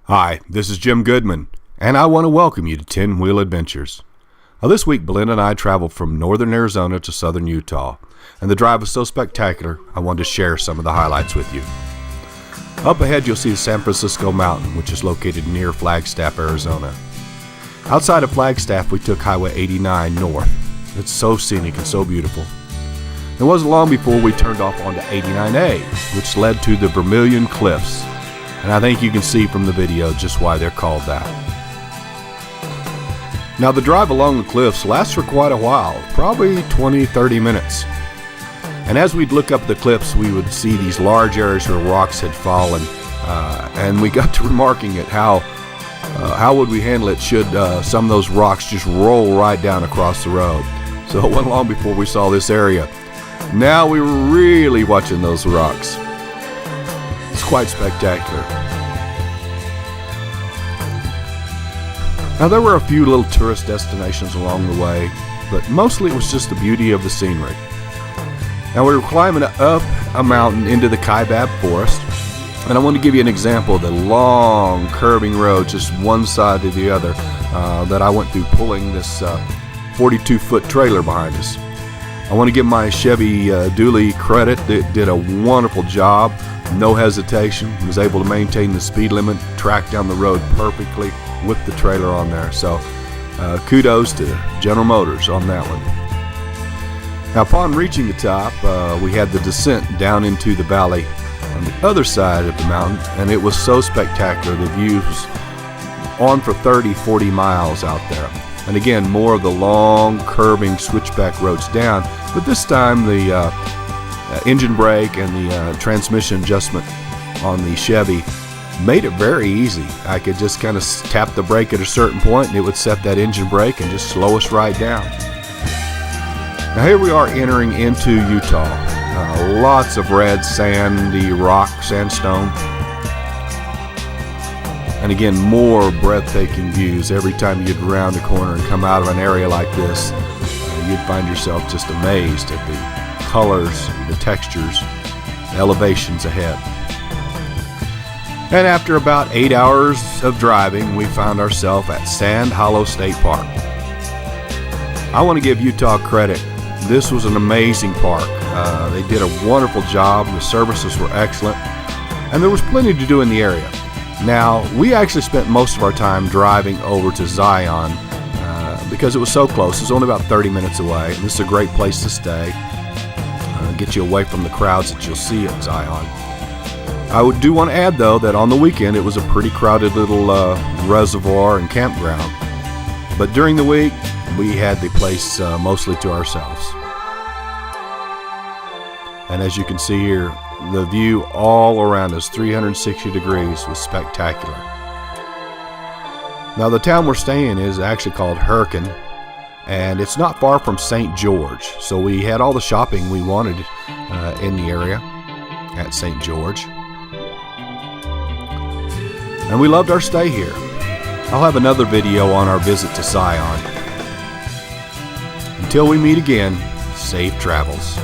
Hi, this is Jim Goodman, and I want to welcome you to 10 Wheel Adventures. This week, Belinda and I traveled from northern Arizona to southern Utah, and the drive was so spectacular, I wanted to share some of the highlights with you. Up ahead, you'll see the San Francisco Mountain, which is located near Flagstaff, Arizona. Outside of Flagstaff, we took Highway 89 north. It's so scenic and so beautiful. It wasn't long before we turned off onto 89A, which led to the Vermilion Cliffs. And I think you can see from the video just why they're called that. Now the drive along the cliffs lasts for quite a while, probably 20-30 minutes. And as we'd look up the cliffs, we would see these large areas where rocks had fallen, and we got to remarking at how would we handle it should some of those rocks just roll right down across the road. So it wasn't long before we saw this area. Now we were really watching those rocks. It's quite spectacular. Now there were a few little tourist destinations along the way, but mostly it was just the beauty of the scenery. Now we were climbing up a mountain into the Kaibab Forest, and I want to give you an example of the long curving road, just one side to the other, that I went through pulling this 42-foot trailer behind us. I want to give my Chevy dually credit. It did a wonderful job. No hesitation, was able to maintain the speed limit, track down the road perfectly with the trailer on there. So kudos to General Motors on that one. Now upon reaching the top, we had the descent down into the valley on the other side of the mountain, and it was so spectacular. The view was on for 30-40 miles out there. And again, more of the long curving switchback roads down, but this time the engine brake and the transmission adjustment on the Chevy made it very easy. I could just kind of tap the brake at a certain point and it would set that engine brake and just slow us right down. Now here we are entering into Utah. Lots of red sandy rock, sandstone. And again, more breathtaking views. Every time you'd round the corner and come out of an area like this, you'd find yourself just amazed at the colors, the textures, the elevations ahead. And after about 8 hours of driving, we found ourselves at Sand Hollow State Park. I want to give Utah credit. This was an amazing park. They did a wonderful job. The services were excellent, and there was plenty to do in the area. Now, we actually spent most of our time driving over to Zion because it was so close. It was only about 30 minutes away. And this is a great place to stay. Get you away from the crowds that you'll see at Zion. I do want to add, though, that on the weekend it was a pretty crowded little reservoir and campground. But during the week, we had the place mostly to ourselves. And as you can see here, the view all around us, 360 degrees, was spectacular. Now the town we're staying in is actually called Hurricane, and it's not far from St. George. So we had all the shopping we wanted in the area at St. George. And we loved our stay here. I'll have another video on our visit to Zion. Until we meet again, safe travels.